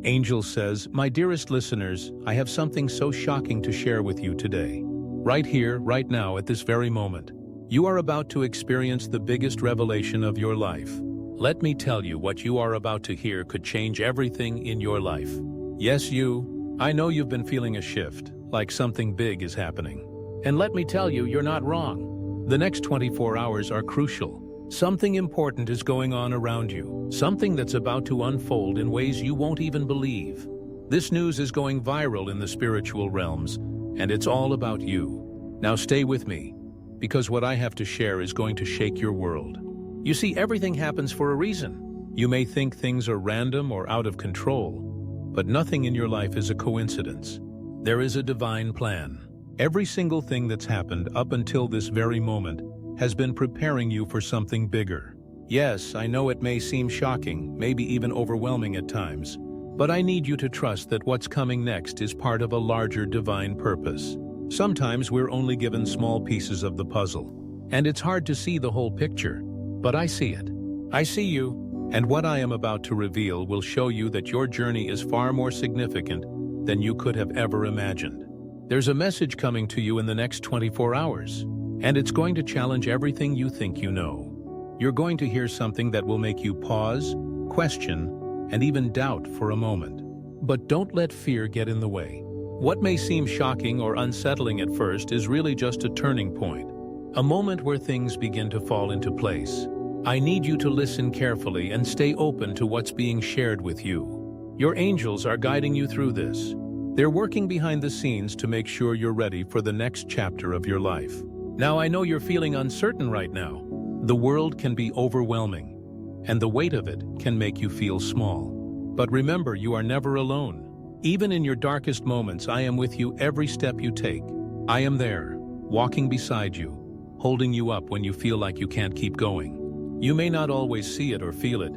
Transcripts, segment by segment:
Angel says, "My dearest listeners, I have something so shocking to share with you today. Right here, right now, at this very moment. You are about to experience the biggest revelation of your life. Let me tell you, what you are about to hear could change everything in your life. Yes, you. I know you've been feeling a shift, like something big is happening. And let me tell you, you're not wrong. The next 24 hours are crucial. Something important is going on around you, something that's about to unfold in ways you won't even believe. This news is going viral in the spiritual realms, and it's all about you. Now stay with me, because what I have to share is going to shake your world. You see, everything happens for a reason. You may think things are random or out of control, but nothing in your life is a coincidence. There is a divine plan. Every single thing that's happened up until this very moment has been preparing you for something bigger. Yes, I know it may seem shocking, maybe even overwhelming at times, but I need you to trust that what's coming next is part of a larger divine purpose. Sometimes we're only given small pieces of the puzzle, and it's hard to see the whole picture, but I see it. I see you, and what I am about to reveal will show you that your journey is far more significant than you could have ever imagined. There's a message coming to you in the next 24 hours. And it's going to challenge everything you think you know. You're going to hear something that will make you pause, question, and even doubt for a moment. But don't let fear get in the way. What may seem shocking or unsettling at first is really just a turning point, a moment where things begin to fall into place. I need you to listen carefully and stay open to what's being shared with you. Your angels are guiding you through this. They're working behind the scenes to make sure you're ready for the next chapter of your life. Now, I know you're feeling uncertain right now. The world can be overwhelming, and the weight of it can make you feel small. But remember, you are never alone. Even in your darkest moments, I am with you every step you take. I am there, walking beside you, holding you up when you feel like you can't keep going. You may not always see it or feel it,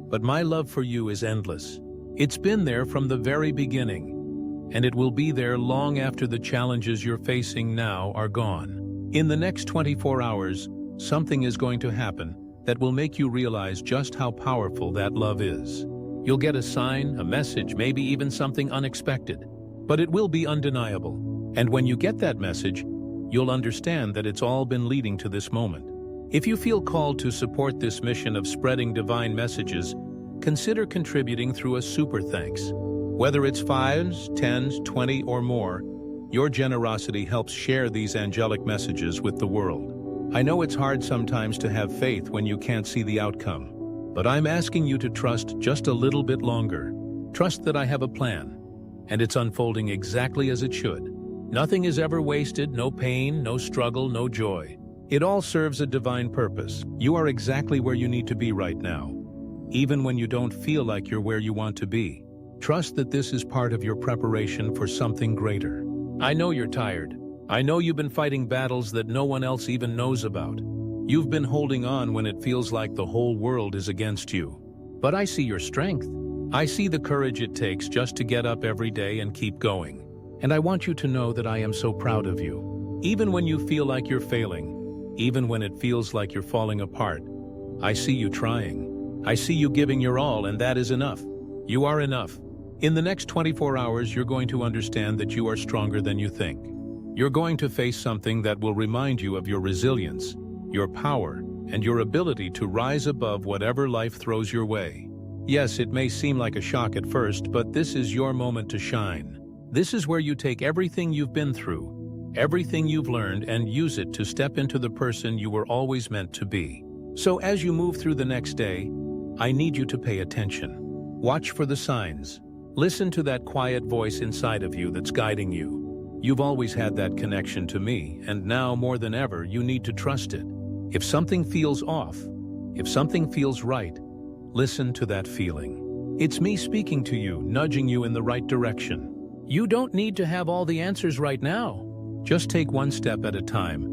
but my love for you is endless. It's been there from the very beginning, and it will be there long after the challenges you're facing now are gone. In the next 24 hours, something is going to happen that will make you realize just how powerful that love is. You'll get a sign, a message, maybe even something unexpected, but it will be undeniable. And when you get that message, you'll understand that it's all been leading to this moment. If you feel called to support this mission of spreading divine messages, consider contributing through a super thanks. Whether it's 5s, 10s, 20, or more, your generosity helps share these angelic messages with the world. I know it's hard sometimes to have faith when you can't see the outcome, but I'm asking you to trust just a little bit longer. Trust that I have a plan, and it's unfolding exactly as it should. Nothing is ever wasted, no pain, no struggle, no joy. It all serves a divine purpose. You are exactly where you need to be right now, even when you don't feel like you're where you want to be. Trust that this is part of your preparation for something greater. I know you're tired. I know you've been fighting battles that no one else even knows about. You've been holding on when it feels like the whole world is against you. But I see your strength. I see the courage it takes just to get up every day and keep going. And I want you to know that I am so proud of you. Even when you feel like you're failing, even when it feels like you're falling apart, I see you trying. I see you giving your all, and that is enough. You are enough. In the next 24 hours, you're going to understand that you are stronger than you think. You're going to face something that will remind you of your resilience, your power, and your ability to rise above whatever life throws your way. Yes, it may seem like a shock at first, but this is your moment to shine. This is where you take everything you've been through, everything you've learned, and use it to step into the person you were always meant to be. So as you move through the next day, I need you to pay attention. Watch for the signs. Listen to that quiet voice inside of you that's guiding you. You've always had that connection to me, and now more than ever, you need to trust it. If something feels off, if something feels right, listen to that feeling. It's me speaking to you, nudging you in the right direction. You don't need to have all the answers right now. Just take one step at a time,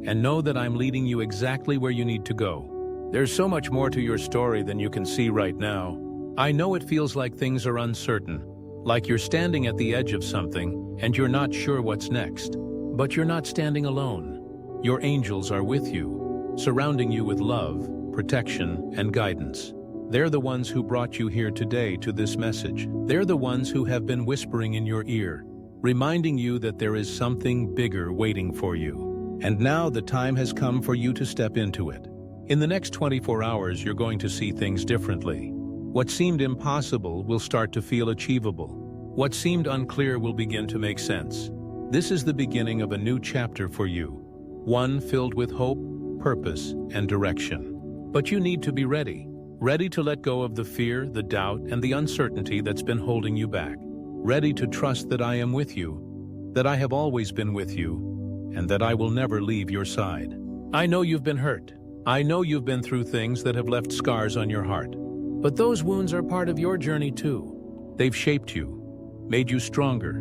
and know that I'm leading you exactly where you need to go. There's so much more to your story than you can see right now. I know it feels like things are uncertain, like you're standing at the edge of something and you're not sure what's next. But you're not standing alone. Your angels are with you, surrounding you with love, protection, and guidance. They're the ones who brought you here today to this message. They're the ones who have been whispering in your ear, reminding you that there is something bigger waiting for you. And now the time has come for you to step into it. In the next 24 hours, you're going to see things differently. What seemed impossible will start to feel achievable. What seemed unclear will begin to make sense. This is the beginning of a new chapter for you, one filled with hope, purpose, and direction. But you need to be ready. Ready to let go of the fear, the doubt, and the uncertainty that's been holding you back. Ready to trust that I am with you, that I have always been with you, and that I will never leave your side. I know you've been hurt. I know you've been through things that have left scars on your heart. But those wounds are part of your journey too. They've shaped you, made you stronger,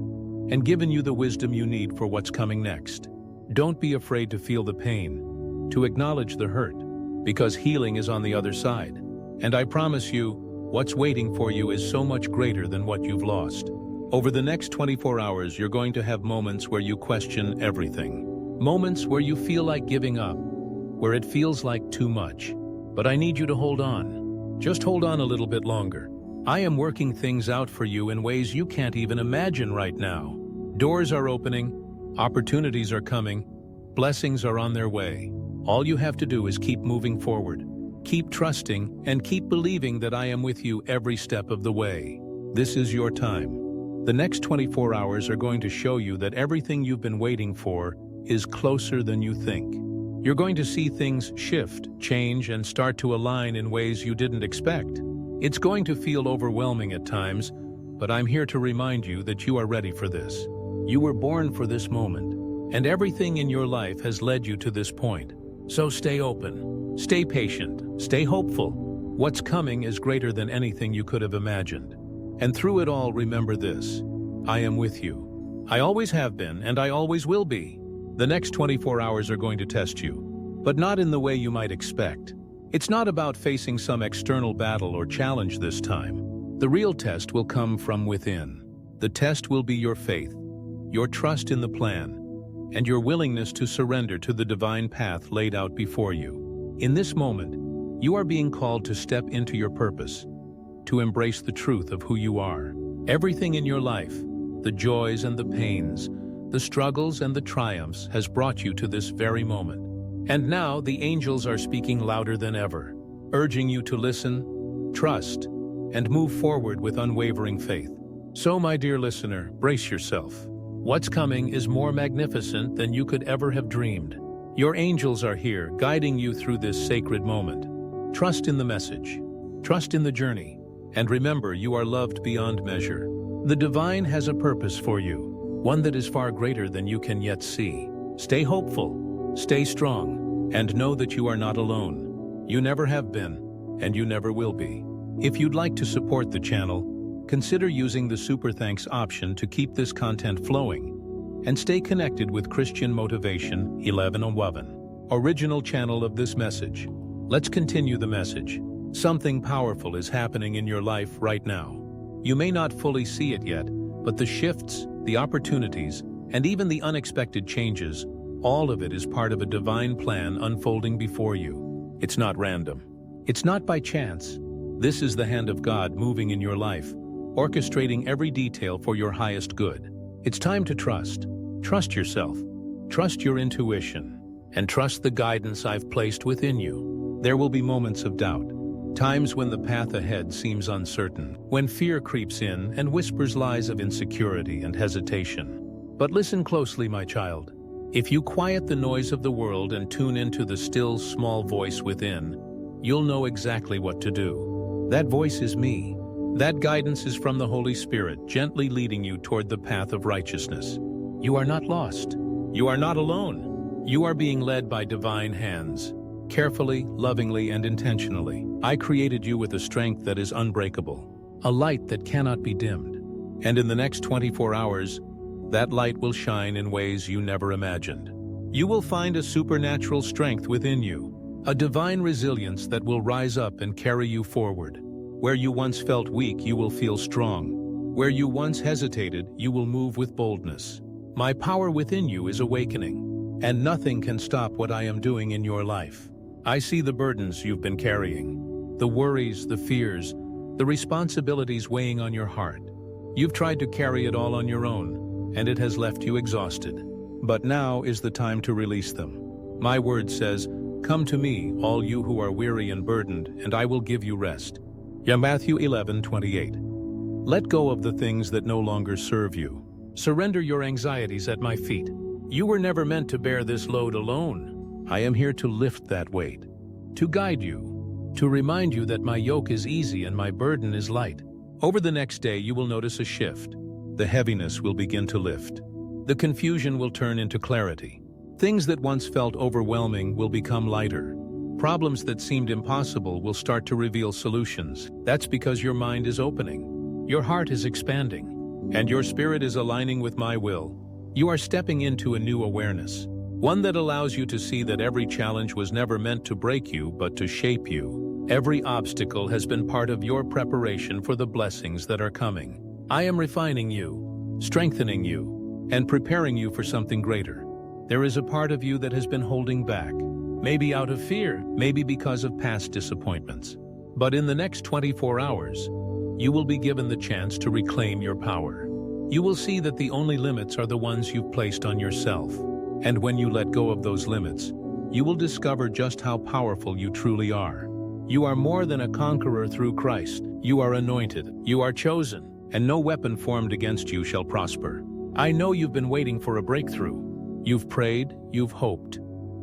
and given you the wisdom you need for what's coming next. Don't be afraid to feel the pain, to acknowledge the hurt, because healing is on the other side. And I promise you, what's waiting for you is so much greater than what you've lost. Over the next 24 hours, you're going to have moments where you question everything. Moments where you feel like giving up, where it feels like too much. But I need you to hold on. Just hold on a little bit longer. I am working things out for you in ways you can't even imagine right now. Doors are opening, opportunities are coming, blessings are on their way. All you have to do is keep moving forward. Keep trusting and keep believing that I am with you every step of the way. This is your time. The next 24 hours are going to show you that everything you've been waiting for is closer than you think. You're going to see things shift, change, and start to align in ways you didn't expect. It's going to feel overwhelming at times, but I'm here to remind you that you are ready for this. You were born for this moment, and everything in your life has led you to this point. So stay open, stay patient, stay hopeful. What's coming is greater than anything you could have imagined. And through it all, remember this: I am with you. I always have been, and I always will be. The next 24 hours are going to test you, but not in the way you might expect. It's not about facing some external battle or challenge this time. The real test will come from within. The test will be your faith, your trust in the plan, and your willingness to surrender to the divine path laid out before you. In this moment, you are being called to step into your purpose, to embrace the truth of who you are. Everything in your life, the joys and the pains, the struggles and the triumphs, has brought you to this very moment. And now the angels are speaking louder than ever, urging you to listen, trust, and move forward with unwavering faith. So, my dear listener, brace yourself. What's coming is more magnificent than you could ever have dreamed. Your angels are here, guiding you through this sacred moment. Trust in the message, trust in the journey, and remember, you are loved beyond measure. The divine has a purpose for you, one that is far greater than you can yet see. Stay hopeful, stay strong, and know that you are not alone. You never have been, and you never will be. If you'd like to support the channel, consider using the Super Thanks option to keep this content flowing, and stay connected with Christian Motivation 1111, original channel of this message. Let's continue the message. Something powerful is happening in your life right now. You may not fully see it yet, but the shifts, the opportunities, and even the unexpected changes, all of it is part of a divine plan unfolding before you. It's not random. It's not by chance. This is the hand of God moving in your life, orchestrating every detail for your highest good. It's time to trust. Trust yourself. Trust your intuition. And trust the guidance I've placed within you. There will be moments of doubt, times when the path ahead seems uncertain, when fear creeps in and whispers lies of insecurity and hesitation. But listen closely, my child. If you quiet the noise of the world and tune into the still, small voice within, you'll know exactly what to do. That voice is me. That guidance is from the Holy Spirit, gently leading you toward the path of righteousness. You are not lost. You are not alone. You are being led by divine hands, carefully, lovingly, and intentionally. I created you with a strength that is unbreakable, a light that cannot be dimmed. And in the next 24 hours, that light will shine in ways you never imagined. You will find a supernatural strength within you, a divine resilience that will rise up and carry you forward. Where you once felt weak, you will feel strong. Where you once hesitated, you will move with boldness. My power within you is awakening, and nothing can stop what I am doing in your life. I see the burdens you've been carrying, the worries, the fears, the responsibilities weighing on your heart. You've tried to carry it all on your own, and it has left you exhausted. But now is the time to release them. My word says, "Come to me, all you who are weary and burdened, and I will give you rest." Matthew 11:28. Let go of the things that no longer serve you. Surrender your anxieties at my feet. You were never meant to bear this load alone. I am here to lift that weight, to guide you, to remind you that my yoke is easy and my burden is light. Over the next day, you will notice a shift. The heaviness will begin to lift. The confusion will turn into clarity. Things that once felt overwhelming will become lighter. Problems that seemed impossible will start to reveal solutions. That's because your mind is opening, your heart is expanding, and your spirit is aligning with my will. You are stepping into a new awareness, one that allows you to see that every challenge was never meant to break you, but to shape you. Every obstacle has been part of your preparation for the blessings that are coming. I am refining you, strengthening you, and preparing you for something greater. There is a part of you that has been holding back, maybe out of fear, maybe because of past disappointments. But in the next 24 hours, you will be given the chance to reclaim your power. You will see that the only limits are the ones you've placed on yourself. And when you let go of those limits, you will discover just how powerful you truly are. You are more than a conqueror through Christ. You are anointed, you are chosen, and no weapon formed against you shall prosper. I know you've been waiting for a breakthrough. You've prayed, you've hoped,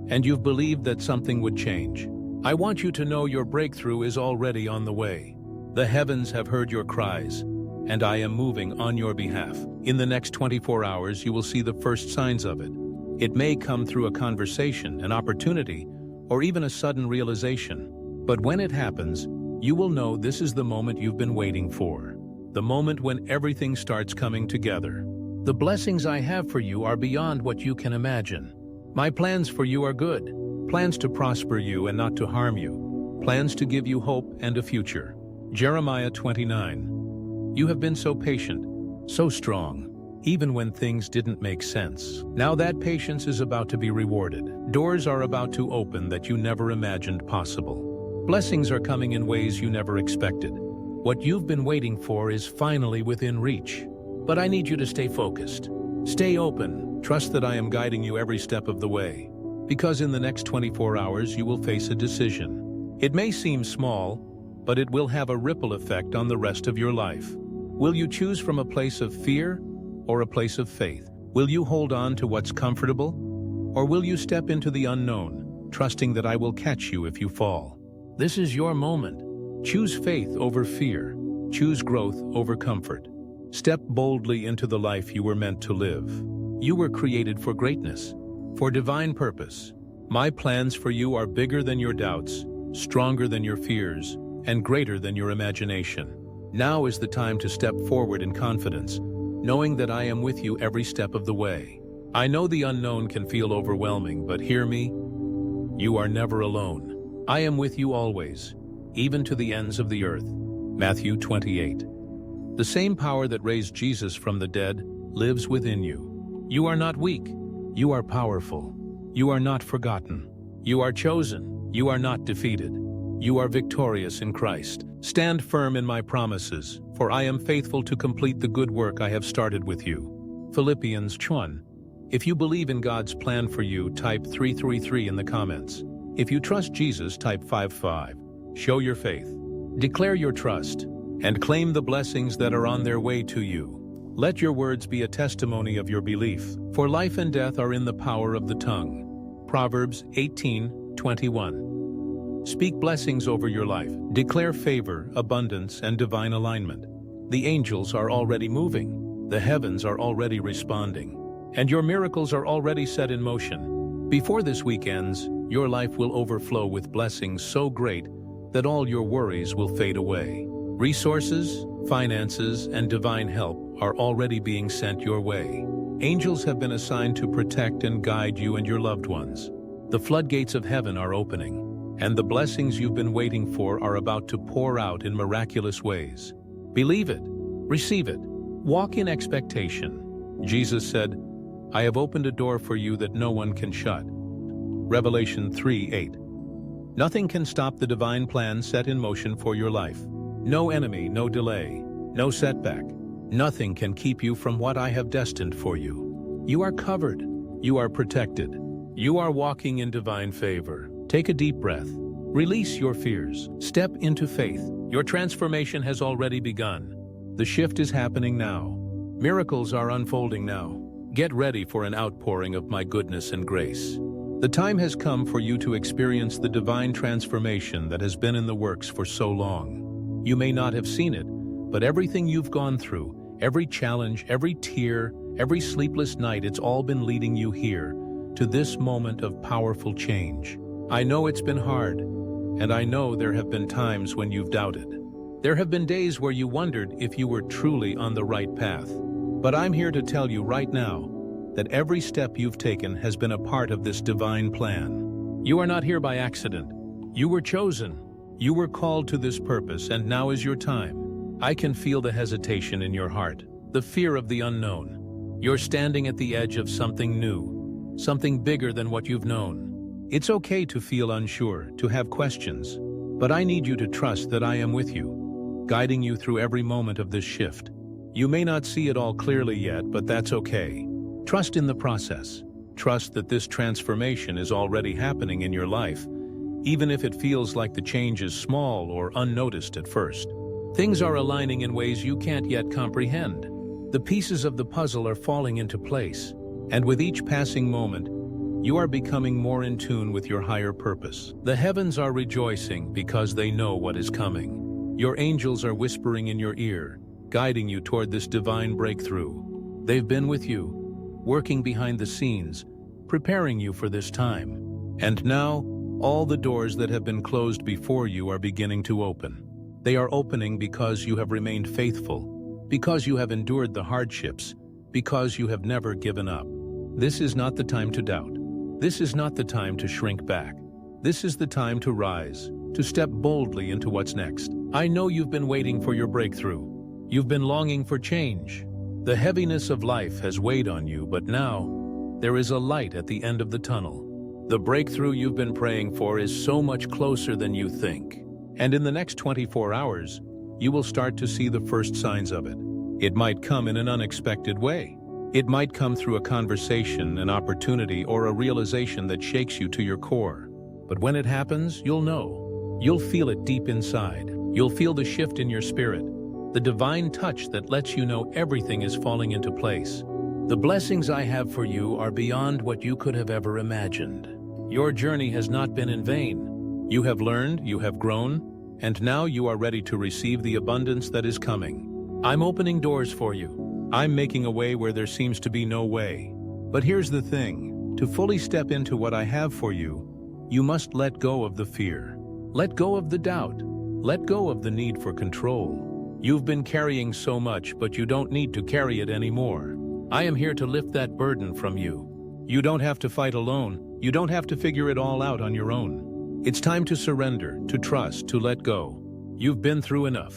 and you've believed that something would change. I want you to know your breakthrough is already on the way. The heavens have heard your cries, and I am moving on your behalf. In the next 24 hours, you will see the first signs of it. It may come through a conversation, an opportunity, or even a sudden realization. But when it happens, you will know this is the moment you've been waiting for. The moment when everything starts coming together. The blessings I have for you are beyond what you can imagine. My plans for you are good. Plans to prosper you and not to harm you. Plans to give you hope and a future. Jeremiah 29. You have been so patient, so strong, even when things didn't make sense. Now that patience is about to be rewarded. Doors are about to open that you never imagined possible. Blessings are coming in ways you never expected. What you've been waiting for is finally within reach. But I need you to stay focused. Stay open. Trust that I am guiding you every step of the way. Because in the next 24 hours, you will face a decision. It may seem small, but it will have a ripple effect on the rest of your life. Will you choose from a place of fear or a place of faith? Will you hold on to what's comfortable? Or will you step into the unknown, trusting that I will catch you if you fall? This is your moment. Choose faith over fear. Choose growth over comfort. Step boldly into the life you were meant to live. You were created for greatness, for divine purpose. My plans for you are bigger than your doubts, stronger than your fears, and greater than your imagination. Now is the time to step forward in confidence, knowing that I am with you every step of the way. I know the unknown can feel overwhelming, but hear me, you are never alone. I am with you always, even to the ends of the earth. Matthew 28. The same power that raised Jesus from the dead lives within you. You are not weak. You are powerful. You are not forgotten. You are chosen. You are not defeated. You are victorious in Christ. Stand firm in my promises, for I am faithful to complete the good work I have started with you. Philippians 1. If you believe in God's plan for you, type 333 in the comments. If you trust Jesus, type 55. Show your faith. Declare your trust, and claim the blessings that are on their way to you. Let your words be a testimony of your belief, for life and death are in the power of the tongue. Proverbs 18:21. Speak blessings over your life. Declare favor, abundance, and divine alignment. The angels are already moving. The heavens are already responding. And your miracles are already set in motion. Before this week ends, your life will overflow with blessings so great that all your worries will fade away. Resources, finances, and divine help are already being sent your way. Angels have been assigned to protect and guide you and your loved ones. The floodgates of heaven are opening, and the blessings you've been waiting for are about to pour out in miraculous ways. Believe it, receive it, walk in expectation. Jesus said, I have opened a door for you that no one can shut. Revelation 3:8. Nothing can stop the divine plan set in motion for your life. No enemy, no delay, no setback. Nothing can keep you from what I have destined for you. You are covered. You are protected. You are walking in divine favor. Take a deep breath. Release your fears. Step into faith. Your transformation has already begun. The shift is happening now. Miracles are unfolding now. Get ready for an outpouring of my goodness and grace. The time has come for you to experience the divine transformation that has been in the works for so long. You may not have seen it, but everything you've gone through, every challenge, every tear, every sleepless night, it's all been leading you here, to this moment of powerful change. I know it's been hard, and I know there have been times when you've doubted. There have been days where you wondered if you were truly on the right path. But I'm here to tell you right now that every step you've taken has been a part of this divine plan. You are not here by accident. You were chosen. You were called to this purpose, and now is your time. I can feel the hesitation in your heart, the fear of the unknown. You're standing at the edge of something new, something bigger than what you've known. It's okay to feel unsure, to have questions, but I need you to trust that I am with you, guiding you through every moment of this shift. You may not see it all clearly yet, but that's okay. Trust in the process. Trust that this transformation is already happening in your life, even if it feels like the change is small or unnoticed at first. Things are aligning in ways you can't yet comprehend. The pieces of the puzzle are falling into place, and with each passing moment, you are becoming more in tune with your higher purpose. The heavens are rejoicing because they know what is coming. Your angels are whispering in your ear, guiding you toward this divine breakthrough. They've been with you, working behind the scenes, preparing you for this time. And now, all the doors that have been closed before you are beginning to open. They are opening because you have remained faithful, because you have endured the hardships, because you have never given up. This is not the time to doubt. This is not the time to shrink back. This is the time to rise, to step boldly into what's next. I know you've been waiting for your breakthrough. You've been longing for change. The heaviness of life has weighed on you, but now there is a light at the end of the tunnel. The breakthrough you've been praying for is so much closer than you think. And in the next 24 hours, you will start to see the first signs of it. It might come in an unexpected way. It might come through a conversation, an opportunity, or a realization that shakes you to your core. But when it happens, you'll know. You'll feel it deep inside. You'll feel the shift in your spirit, the divine touch that lets you know everything is falling into place. The blessings I have for you are beyond what you could have ever imagined. Your journey has not been in vain. You have learned, you have grown, and now you are ready to receive the abundance that is coming. I'm opening doors for you. I'm making a way where there seems to be no way. But here's the thing. To fully step into what I have for you, you must let go of the fear. Let go of the doubt. Let go of the need for control. You've been carrying so much, but you don't need to carry it anymore. I am here to lift that burden from you. You don't have to fight alone. You don't have to figure it all out on your own. It's time to surrender, to trust, to let go. You've been through enough.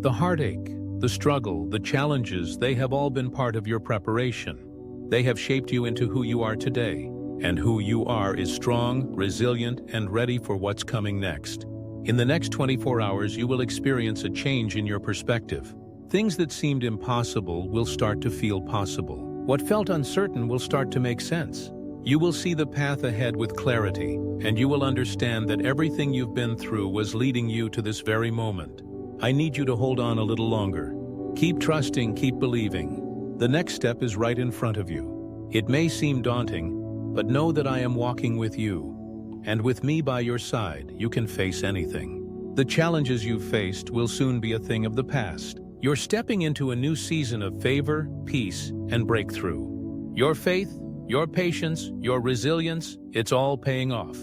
The heartache, the struggle, the challenges, they have all been part of your preparation. They have shaped you into who you are today. And who you are is strong, resilient, and ready for what's coming next. In the next 24 hours, you will experience a change in your perspective. Things that seemed impossible will start to feel possible. What felt uncertain will start to make sense. You will see the path ahead with clarity, and you will understand that everything you've been through was leading you to this very moment. I need you to hold on a little longer. Keep trusting, keep believing. The next step is right in front of you. It may seem daunting, but know that I am walking with you. And with me by your side, you can face anything. The challenges you've faced will soon be a thing of the past. You're stepping into a new season of favor, peace, and breakthrough. Your faith, your patience, your resilience, it's all paying off.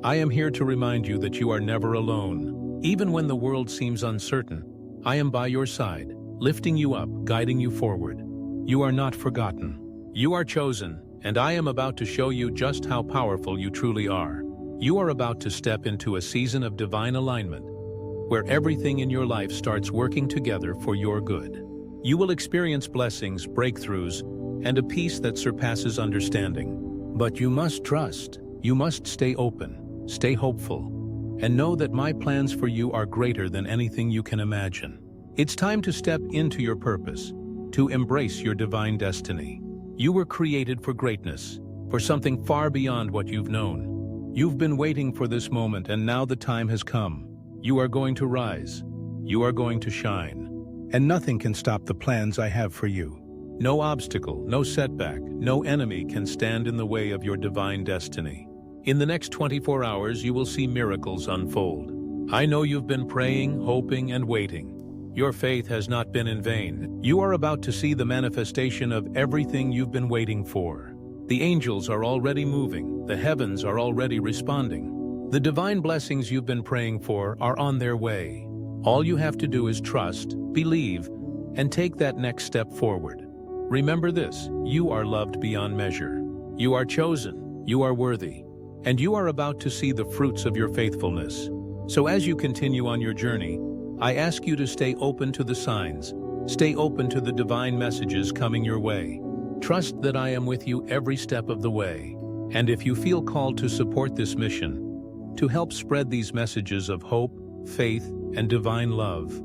I am here to remind you that you are never alone. Even when the world seems uncertain, I am by your side, lifting you up, guiding you forward. You are not forgotten. You are chosen, and I am about to show you just how powerful you truly are. You are about to step into a season of divine alignment, where everything in your life starts working together for your good. You will experience blessings, breakthroughs, and a peace that surpasses understanding. But you must trust. You must stay open, stay hopeful, and know that my plans for you are greater than anything you can imagine. It's time to step into your purpose, to embrace your divine destiny. You were created for greatness, for something far beyond what you've known. You've been waiting for this moment, and now the time has come. You are going to rise. You are going to shine. And nothing can stop the plans I have for you. No obstacle, no setback, no enemy can stand in the way of your divine destiny. In the next 24 hours, you will see miracles unfold. I know you've been praying, hoping, and waiting. Your faith has not been in vain. You are about to see the manifestation of everything you've been waiting for. The angels are already moving. The heavens are already responding. The divine blessings you've been praying for are on their way. All you have to do is trust, believe, and take that next step forward. Remember this: you are loved beyond measure. You are chosen, you are worthy, and you are about to see the fruits of your faithfulness. So as you continue on your journey, I ask you to stay open to the signs, stay open to the divine messages coming your way. Trust that I am with you every step of the way. And if you feel called to support this mission, to help spread these messages of hope, faith, and divine love,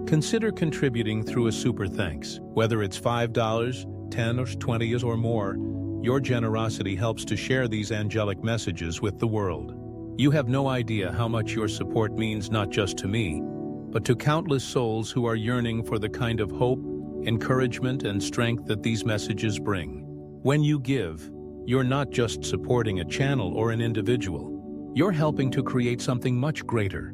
consider contributing through a super thanks. Whether it's $5, $10, or $20 or more, your generosity helps to share these angelic messages with the world. You have no idea how much your support means not just to me, but to countless souls who are yearning for the kind of hope, encouragement, and strength that these messages bring. When you give, you're not just supporting a channel or an individual. You're helping to create something much greater,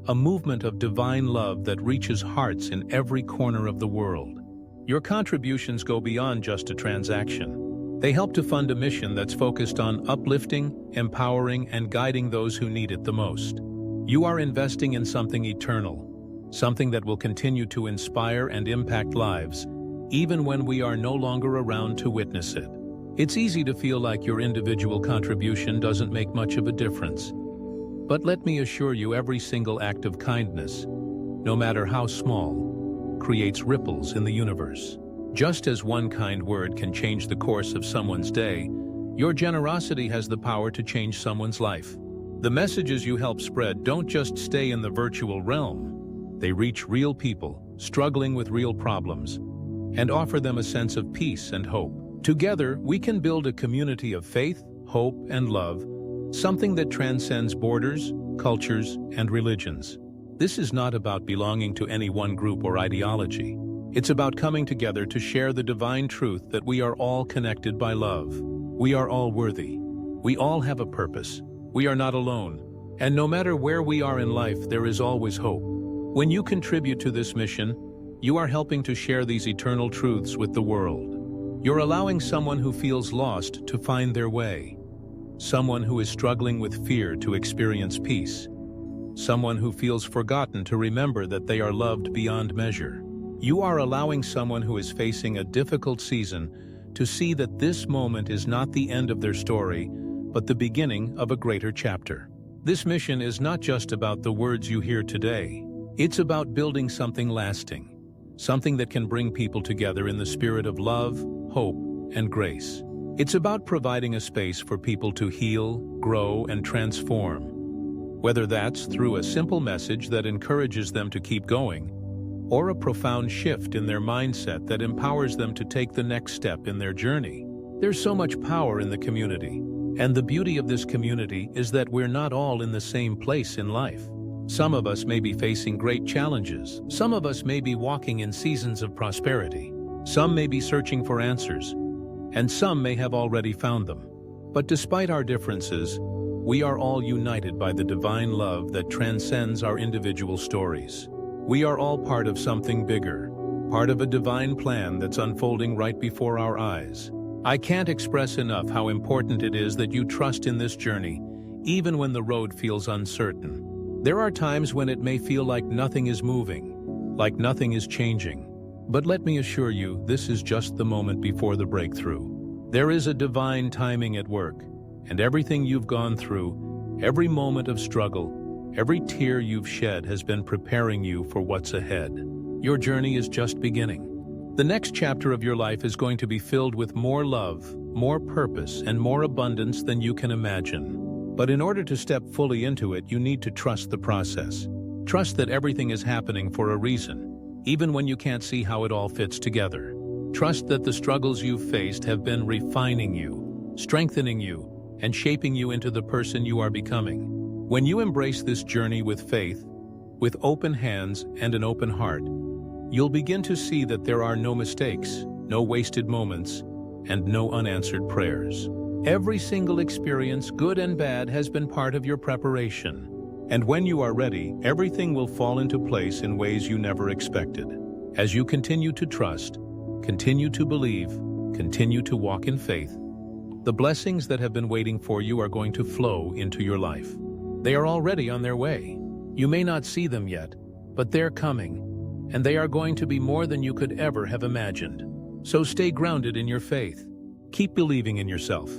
a movement of divine love that reaches hearts in every corner of the world. Your contributions go beyond just a transaction. They help to fund a mission that's focused on uplifting, empowering, and guiding those who need it the most. You are investing in something eternal, something that will continue to inspire and impact lives, even when we are no longer around to witness it. It's easy to feel like your individual contribution doesn't make much of a difference. But let me assure you, every single act of kindness, no matter how small, creates ripples in the universe. Just as one kind word can change the course of someone's day, your generosity has the power to change someone's life. The messages you help spread don't just stay in the virtual realm. They reach real people, struggling with real problems, and offer them a sense of peace and hope. Together, we can build a community of faith, hope, and love, something that transcends borders, cultures, and religions. This is not about belonging to any one group or ideology. It's about coming together to share the divine truth that we are all connected by love. We are all worthy. We all have a purpose. We are not alone. And no matter where we are in life, there is always hope. When you contribute to this mission, you are helping to share these eternal truths with the world. You're allowing someone who feels lost to find their way. Someone who is struggling with fear to experience peace. Someone who feels forgotten to remember that they are loved beyond measure. You are allowing someone who is facing a difficult season to see that this moment is not the end of their story, but the beginning of a greater chapter. This mission is not just about the words you hear today. It's about building something lasting, something that can bring people together in the spirit of love, hope, and grace. It's about providing a space for people to heal, grow, and transform. Whether that's through a simple message that encourages them to keep going, or a profound shift in their mindset that empowers them to take the next step in their journey. There's so much power in the community, and the beauty of this community is that we're not all in the same place in life. Some of us may be facing great challenges. Some of us may be walking in seasons of prosperity. Some may be searching for answers, and some may have already found them. But despite our differences, we are all united by the divine love that transcends our individual stories. We are all part of something bigger, part of a divine plan that's unfolding right before our eyes. I can't express enough how important it is that you trust in this journey, even when the road feels uncertain. There are times when it may feel like nothing is moving, like nothing is changing. But let me assure you, this is just the moment before the breakthrough. There is a divine timing at work, and everything you've gone through, every moment of struggle, every tear you've shed has been preparing you for what's ahead. Your journey is just beginning. The next chapter of your life is going to be filled with more love, more purpose, and more abundance than you can imagine. But in order to step fully into it, you need to trust the process. Trust that everything is happening for a reason, even when you can't see how it all fits together. Trust that the struggles you've faced have been refining you, strengthening you, and shaping you into the person you are becoming. When you embrace this journey with faith, with open hands and an open heart, you'll begin to see that there are no mistakes, no wasted moments, and no unanswered prayers. Every single experience, good and bad, has been part of your preparation. And when you are ready, everything will fall into place in ways you never expected. As you continue to trust, continue to believe, continue to walk in faith, the blessings that have been waiting for you are going to flow into your life. They are already on their way. You may not see them yet, but they're coming, and they are going to be more than you could ever have imagined. So stay grounded in your faith. Keep believing in yourself.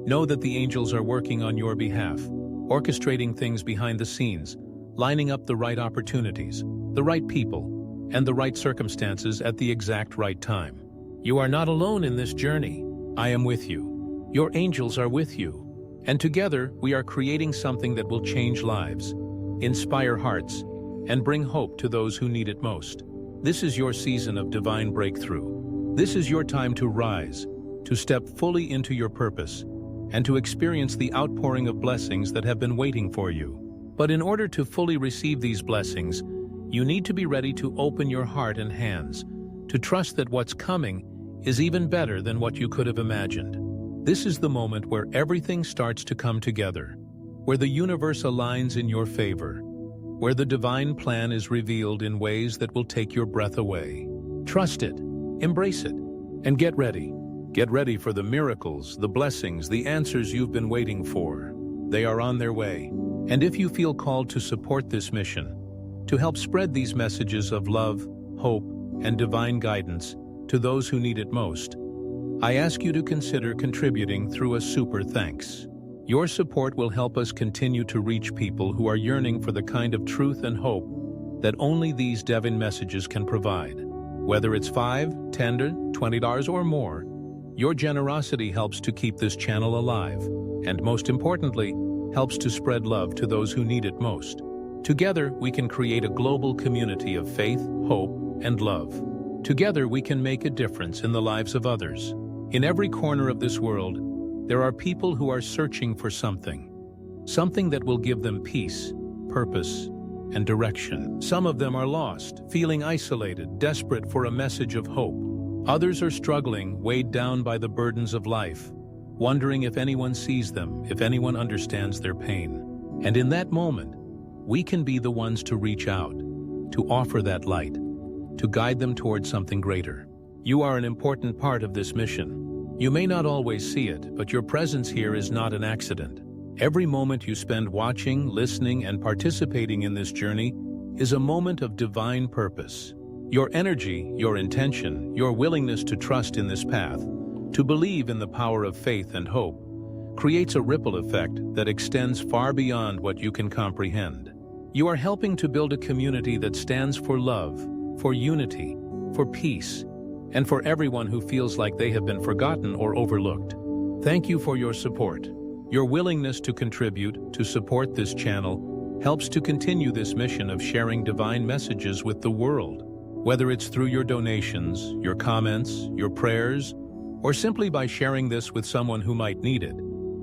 Know that the angels are working on your behalf, orchestrating things behind the scenes, lining up the right opportunities, the right people, and the right circumstances at the exact right time. You are not alone in this journey. I am with you. Your angels are with you. And together, we are creating something that will change lives, inspire hearts, and bring hope to those who need it most. This is your season of divine breakthrough. This is your time to rise, to step fully into your purpose, and to experience the outpouring of blessings that have been waiting for you. But in order to fully receive these blessings, you need to be ready to open your heart and hands, to trust that what's coming is even better than what you could have imagined. This is the moment where everything starts to come together, where the universe aligns in your favor, where the divine plan is revealed in ways that will take your breath away. Trust it, embrace it, and get ready. Get ready for the miracles, the blessings, the answers you've been waiting for. They are on their way. And if you feel called to support this mission, to help spread these messages of love, hope, and divine guidance to those who need it most, I ask you to consider contributing through a super thanks. Your support will help us continue to reach people who are yearning for the kind of truth and hope that only these divine messages can provide. Whether it's $5, $10, $20, or more, your generosity helps to keep this channel alive, and most importantly, helps to spread love to those who need it most. Together, we can create a global community of faith, hope, and love. Together, we can make a difference in the lives of others. In every corner of this world, there are people who are searching for something that will give them peace, purpose, and direction. Some of them are lost, feeling isolated, desperate for a message of hope. Others are struggling, weighed down by the burdens of life, wondering if anyone sees them, if anyone understands their pain. And in that moment, we can be the ones to reach out, to offer that light, to guide them towards something greater. You are an important part of this mission. You may not always see it, but your presence here is not an accident. Every moment you spend watching, listening, and participating in this journey is a moment of divine purpose. Your energy, your intention, your willingness to trust in this path, to believe in the power of faith and hope, creates a ripple effect that extends far beyond what you can comprehend. You are helping to build a community that stands for love, for unity, for peace, and for everyone who feels like they have been forgotten or overlooked. Thank you for your support. Your willingness to contribute, to support this channel, helps to continue this mission of sharing divine messages with the world. Whether it's through your donations, your comments, your prayers, or simply by sharing this with someone who might need it,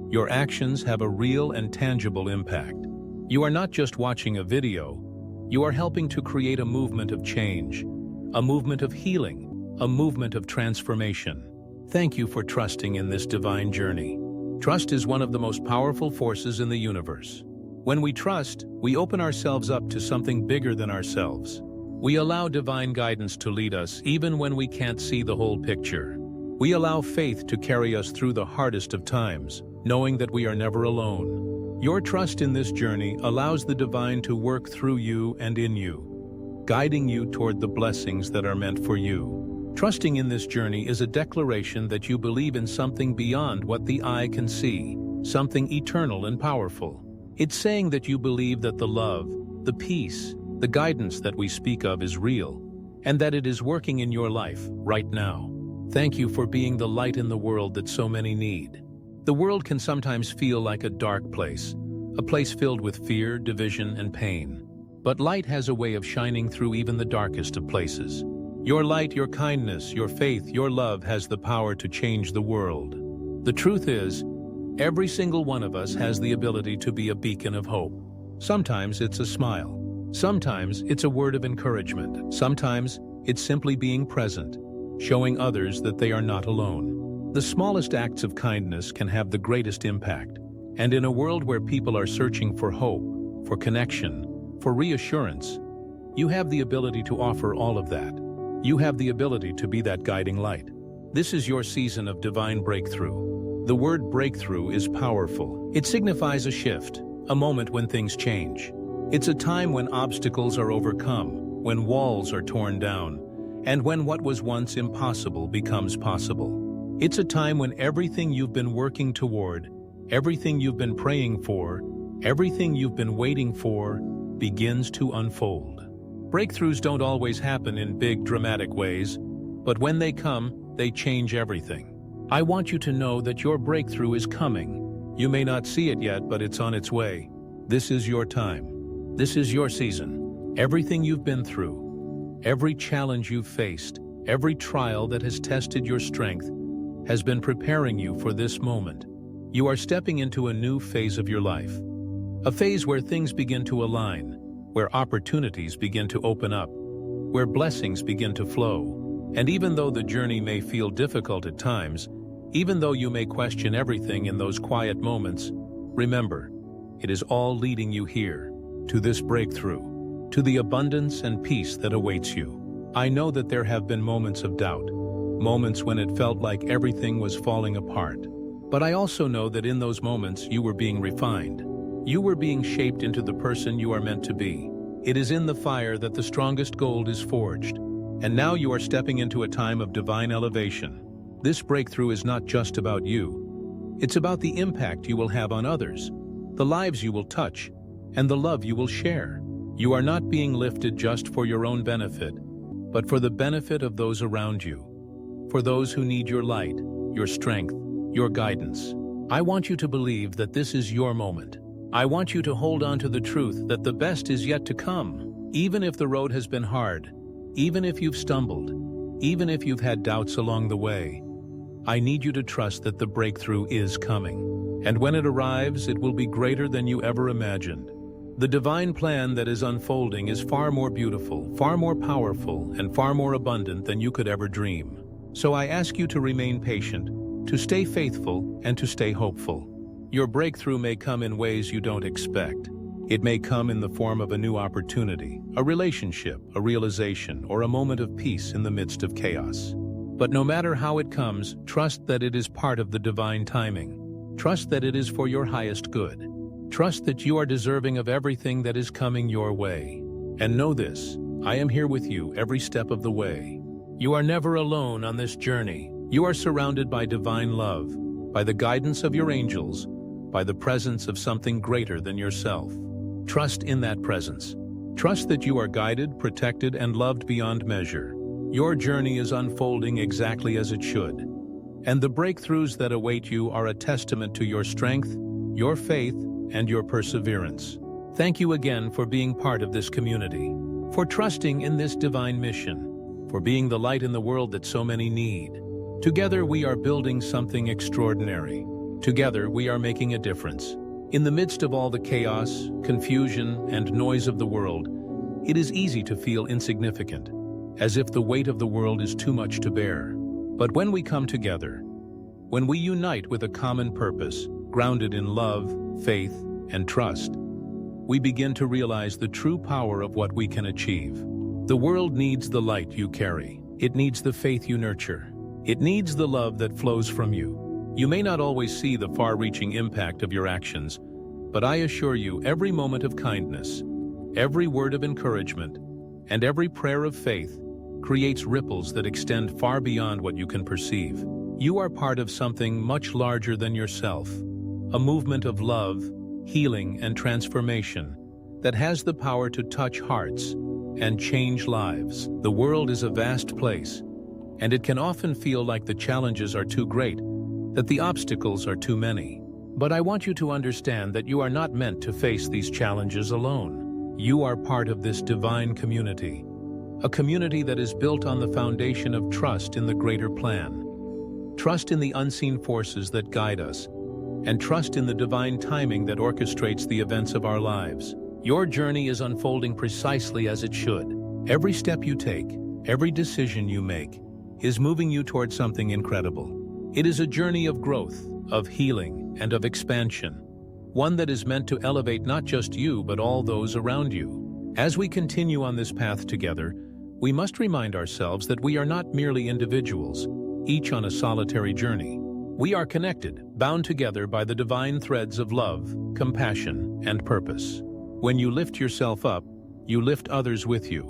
your actions have a real and tangible impact. You are not just watching a video, you are helping to create a movement of change, a movement of healing, a movement of transformation. Thank you for trusting in this divine journey. Trust is one of the most powerful forces in the universe. When we trust, we open ourselves up to something bigger than ourselves. We allow divine guidance to lead us even when we can't see the whole picture. We allow faith to carry us through the hardest of times, knowing that we are never alone. Your trust in this journey allows the divine to work through you and in you, guiding you toward the blessings that are meant for you. Trusting in this journey is a declaration that you believe in something beyond what the eye can see, something eternal and powerful. It's saying that you believe that the love, the peace, the guidance that we speak of is real, and that it is working in your life right now. Thank you for being the light in the world that so many need. The world can sometimes feel like a dark place, a place filled with fear, division, and pain. But light has a way of shining through even the darkest of places. Your light, your kindness, your faith, your love has the power to change the world. The truth is, every single one of us has the ability to be a beacon of hope. Sometimes it's a smile. Sometimes it's a word of encouragement. Sometimes it's simply being present, showing others that they are not alone. The smallest acts of kindness can have the greatest impact. And in a world where people are searching for hope, for connection, for reassurance, you have the ability to offer all of that. You have the ability to be that guiding light. This is your season of divine breakthrough. The word breakthrough is powerful. It signifies a shift, a moment when things change. It's a time when obstacles are overcome, when walls are torn down, and when what was once impossible becomes possible. It's a time when everything you've been working toward, everything you've been praying for, everything you've been waiting for, begins to unfold. Breakthroughs don't always happen in big, dramatic ways, but when they come, they change everything. I want you to know that your breakthrough is coming. You may not see it yet, but it's on its way. This is your time. This is your season. Everything you've been through, every challenge you've faced, every trial that has tested your strength, has been preparing you for this moment. You are stepping into a new phase of your life. A phase where things begin to align, where opportunities begin to open up, where blessings begin to flow. And even though the journey may feel difficult at times, even though you may question everything in those quiet moments, remember, it is all leading you here, to this breakthrough, to the abundance and peace that awaits you. I know that there have been moments of doubt, moments when it felt like everything was falling apart. But I also know that in those moments you were being refined. You were being shaped into the person you are meant to be. It is in the fire that the strongest gold is forged. And now you are stepping into a time of divine elevation. This breakthrough is not just about you. It's about the impact you will have on others, the lives you will touch, and the love you will share. You are not being lifted just for your own benefit, but for the benefit of those around you, for those who need your light, your strength, your guidance. I want you to believe that this is your moment. I want you to hold on to the truth that the best is yet to come. Even if the road has been hard, even if you've stumbled, even if you've had doubts along the way, I need you to trust that the breakthrough is coming. And when it arrives, it will be greater than you ever imagined. The divine plan that is unfolding is far more beautiful, far more powerful, and far more abundant than you could ever dream. So I ask you to remain patient, to stay faithful, and to stay hopeful. Your breakthrough may come in ways you don't expect. It may come in the form of a new opportunity, a relationship, a realization, or a moment of peace in the midst of chaos. But no matter how it comes, trust that it is part of the divine timing. Trust that it is for your highest good. Trust that you are deserving of everything that is coming your way. And know this, I am here with you every step of the way. You are never alone on this journey. You are surrounded by divine love, by the guidance of your angels, by the presence of something greater than yourself. Trust in that presence. Trust that you are guided, protected, and loved beyond measure. Your journey is unfolding exactly as it should. And the breakthroughs that await you are a testament to your strength, your faith, and your perseverance. Thank you again for being part of this community, for trusting in this divine mission, for being the light in the world that so many need. Together we are building something extraordinary. Together we are making a difference. In the midst of all the chaos, confusion, and noise of the world, it is easy to feel insignificant, as if the weight of the world is too much to bear. But when we come together, when we unite with a common purpose, grounded in love, faith, and trust, we begin to realize the true power of what we can achieve. The world needs the light you carry. It needs the faith you nurture. It needs the love that flows from you. You may not always see the far-reaching impact of your actions, but I assure you every moment of kindness, every word of encouragement, and every prayer of faith creates ripples that extend far beyond what you can perceive. You are part of something much larger than yourself, a movement of love, healing, and transformation that has the power to touch hearts and change lives. The world is a vast place, and it can often feel like the challenges are too great, that the obstacles are too many. But I want you to understand that you are not meant to face these challenges alone. You are part of this divine community, a community that is built on the foundation of trust in the greater plan, trust in the unseen forces that guide us, and trust in the divine timing that orchestrates the events of our lives. Your journey is unfolding precisely as it should. Every step you take, every decision you make, is moving you toward something incredible. It is a journey of growth, of healing, and of expansion, one that is meant to elevate not just you but all those around you. As we continue on this path together, we must remind ourselves that we are not merely individuals, each on a solitary journey. We are connected, bound together by the divine threads of love, compassion, and purpose. When you lift yourself up, you lift others with you.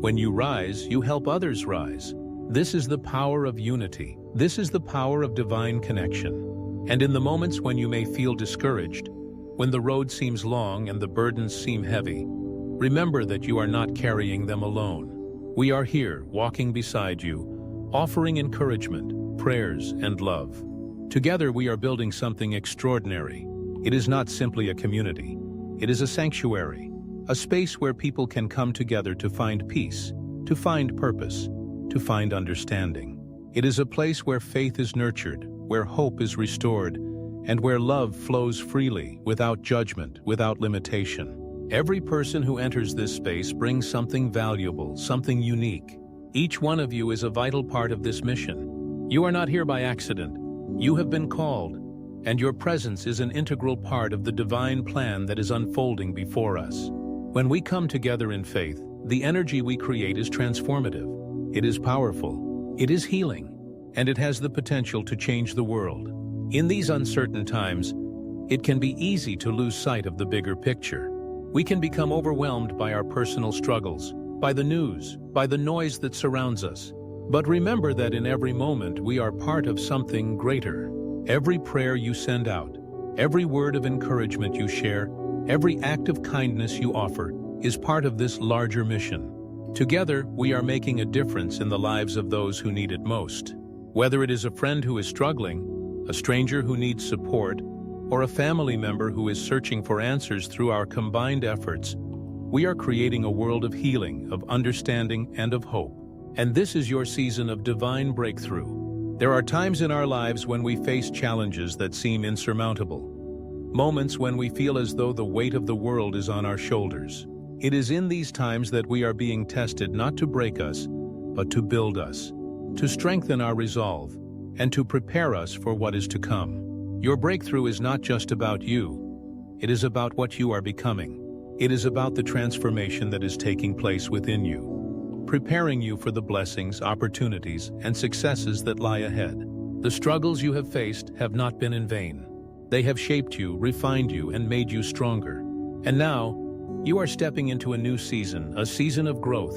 When you rise, you help others rise. This is the power of unity. This is the power of divine connection. And in the moments when you may feel discouraged, when the road seems long and the burdens seem heavy, remember that you are not carrying them alone. We are here, walking beside you, offering encouragement, prayers, and love. Together we are building something extraordinary. It is not simply a community. It is a sanctuary, a space where people can come together to find peace, to find purpose, to find understanding. It is a place where faith is nurtured, where hope is restored, and where love flows freely, without judgment, without limitation. Every person who enters this space brings something valuable, something unique. Each one of you is a vital part of this mission. You are not here by accident. You have been called, and your presence is an integral part of the divine plan that is unfolding before us. When we come together in faith, the energy we create is transformative. It is powerful, it is healing, and it has the potential to change the world. In these uncertain times, it can be easy to lose sight of the bigger picture. We can become overwhelmed by our personal struggles, by the news, by the noise that surrounds us. But remember that in every moment we are part of something greater. Every prayer you send out, every word of encouragement you share, every act of kindness you offer is part of this larger mission. Together, we are making a difference in the lives of those who need it most. Whether it is a friend who is struggling, a stranger who needs support, or a family member who is searching for answers through our combined efforts, we are creating a world of healing, of understanding, and of hope. And this is your season of divine breakthrough. There are times in our lives when we face challenges that seem insurmountable, moments when we feel as though the weight of the world is on our shoulders. It is in these times that we are being tested not to break us, but to build us, to strengthen our resolve, and to prepare us for what is to come. Your breakthrough is not just about you. It is about what you are becoming. It is about the transformation that is taking place within you, preparing you for the blessings, opportunities, and successes that lie ahead. The struggles you have faced have not been in vain. They have shaped you, refined you, and made you stronger. And now, you are stepping into a new season, a season of growth,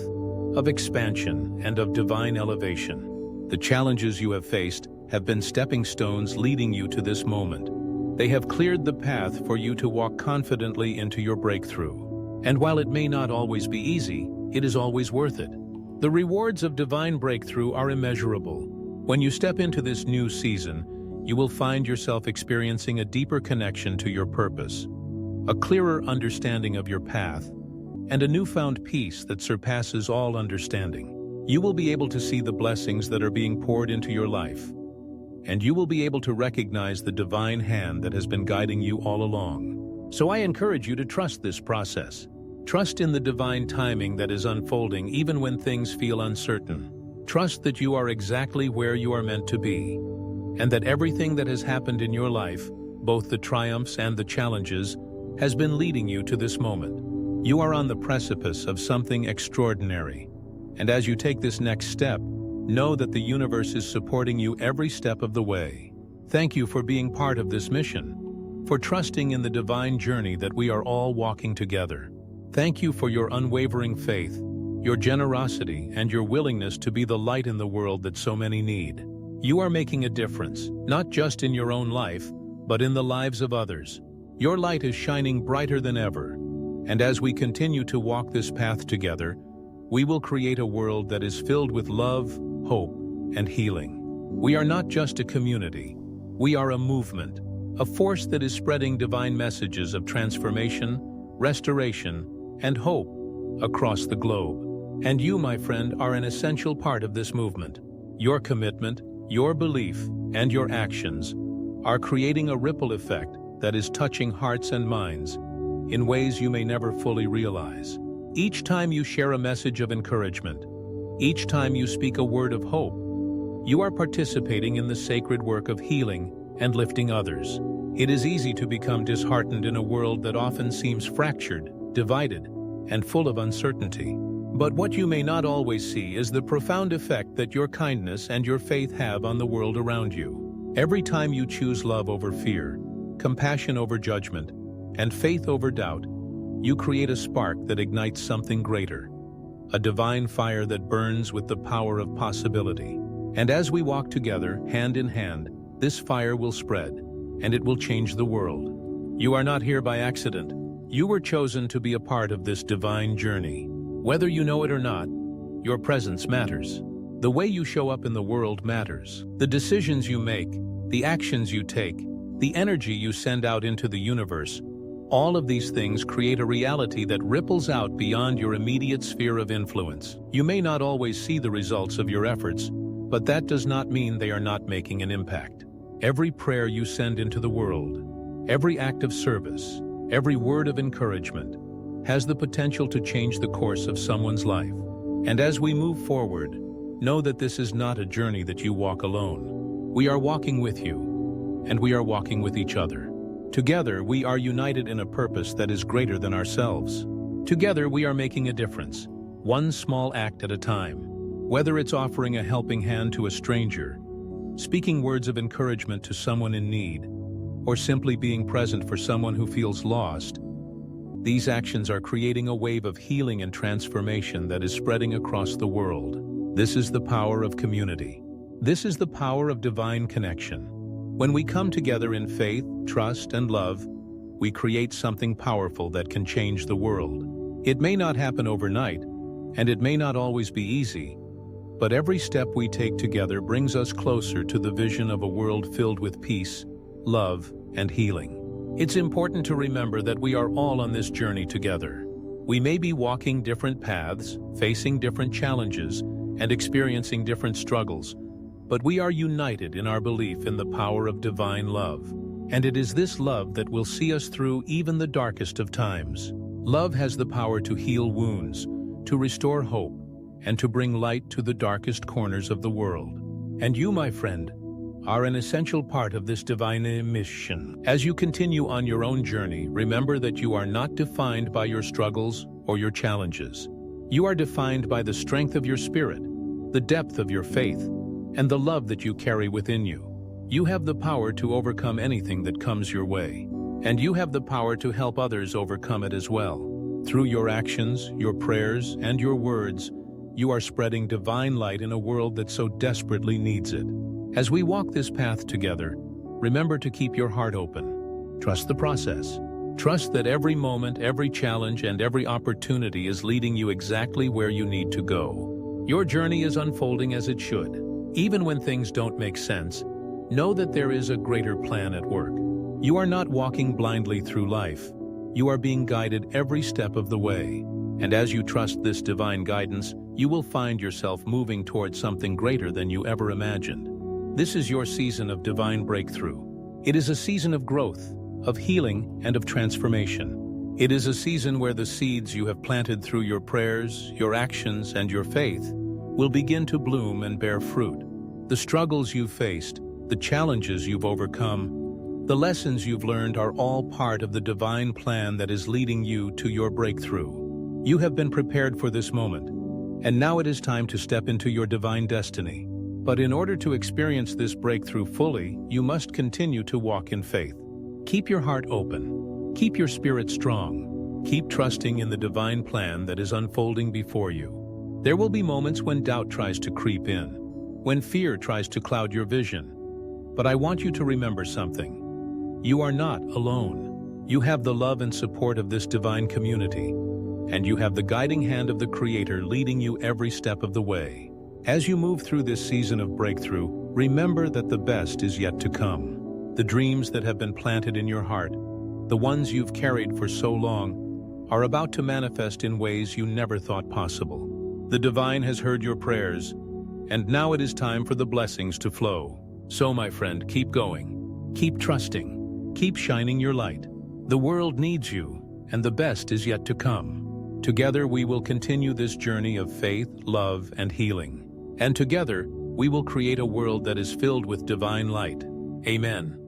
of expansion, and of divine elevation. The challenges you have faced have been stepping stones leading you to this moment. They have cleared the path for you to walk confidently into your breakthrough. And while it may not always be easy, it is always worth it. The rewards of divine breakthrough are immeasurable. When you step into this new season, you will find yourself experiencing a deeper connection to your purpose, a clearer understanding of your path, and a newfound peace that surpasses all understanding. You will be able to see the blessings that are being poured into your life, and you will be able to recognize the divine hand that has been guiding you all along. So I encourage you to trust this process. Trust in the divine timing that is unfolding even when things feel uncertain. Trust that you are exactly where you are meant to be, and that everything that has happened in your life, both the triumphs and the challenges, has been leading you to this moment. You are on the precipice of something extraordinary, and as you take this next step, know that the universe is supporting you every step of the way. Thank you for being part of this mission, for trusting in the divine journey that we are all walking together. Thank you for your unwavering faith, your generosity, and your willingness to be the light in the world that so many need. You are making a difference, not just in your own life, but in the lives of others. Your light is shining brighter than ever, and as we continue to walk this path together, we will create a world that is filled with love, hope, and healing. We are not just a community. We are a movement a force that is spreading divine messages of transformation, restoration, and hope across the globe. And you, my friend, are an essential part of this movement. Your commitment, your belief, and your actions are creating a ripple effect that is touching hearts and minds in ways you may never fully realize. Each time you share a message of encouragement, each time you speak a word of hope, you are participating in the sacred work of healing and lifting others. It is easy to become disheartened in a world that often seems fractured, divided, and full of uncertainty. But what you may not always see is the profound effect that your kindness and your faith have on the world around you. Every time you choose love over fear, compassion over judgment, and faith over doubt, you create a spark that ignites something greater, a divine fire that burns with the power of possibility. And as we walk together, hand in hand, this fire will spread, and it will change the world. You are not here by accident. You were chosen to be a part of this divine journey. Whether you know it or not, your presence matters. The way you show up in the world matters. The decisions you make, the actions you take, the energy you send out into the universe, all of these things create a reality that ripples out beyond your immediate sphere of influence. You may not always see the results of your efforts, but that does not mean they are not making an impact. Every prayer you send into the world, every act of service, every word of encouragement has the potential to change the course of someone's life. And as we move forward, know that this is not a journey that you walk alone. We are walking with you, and we are walking with each other. Together, we are united in a purpose that is greater than ourselves. Together, we are making a difference, one small act at a time. Whether it's offering a helping hand to a stranger, speaking words of encouragement to someone in need, or simply being present for someone who feels lost, these actions are creating a wave of healing and transformation that is spreading across the world. This is the power of community. This is the power of divine connection. When we come together in faith, trust, and love, we create something powerful that can change the world. It may not happen overnight, and it may not always be easy, but every step we take together brings us closer to the vision of a world filled with peace, love, and healing. It's important to remember that we are all on this journey together. We may be walking different paths, facing different challenges, and experiencing different struggles, but we are united in our belief in the power of divine love. And it is this love that will see us through even the darkest of times. Love has the power to heal wounds, to restore hope, and to bring light to the darkest corners of the world. And you, my friend, are an essential part of this divine mission. As you continue on your own journey, remember that you are not defined by your struggles or your challenges. You are defined by the strength of your spirit, the depth of your faith, and the love that you carry within you. You have the power to overcome anything that comes your way, and you have the power to help others overcome it as well. Through your actions, your prayers, and your words, you are spreading divine light in a world that so desperately needs it. As we walk this path together, remember to keep your heart open. Trust the process. Trust that every moment, every challenge, and every opportunity is leading you exactly where you need to go. Your journey is unfolding as it should. Even when things don't make sense, know that there is a greater plan at work. You are not walking blindly through life. You are being guided every step of the way. And as you trust this divine guidance, you will find yourself moving towards something greater than you ever imagined. This is your season of divine breakthrough. It is a season of growth, of healing, and of transformation. It is a season where the seeds you have planted through your prayers, your actions, and your faith will begin to bloom and bear fruit. The struggles you've faced, the challenges you've overcome, the lessons you've learned are all part of the divine plan that is leading you to your breakthrough. You have been prepared for this moment, and now it is time to step into your divine destiny. But in order to experience this breakthrough fully, you must continue to walk in faith. Keep your heart open. Keep your spirit strong. Keep trusting in the divine plan that is unfolding before you. There will be moments when doubt tries to creep in, when fear tries to cloud your vision. But I want you to remember something. You are not alone. You have the love and support of this divine community, and you have the guiding hand of the Creator leading you every step of the way. As you move through this season of breakthrough, remember that the best is yet to come. The dreams that have been planted in your heart, the ones you've carried for so long, are about to manifest in ways you never thought possible. The divine has heard your prayers, and now it is time for the blessings to flow. So, my friend, keep going. Keep trusting. Keep shining your light. The world needs you, and the best is yet to come. Together we will continue this journey of faith, love, and healing. And together we will create a world that is filled with divine light. Amen.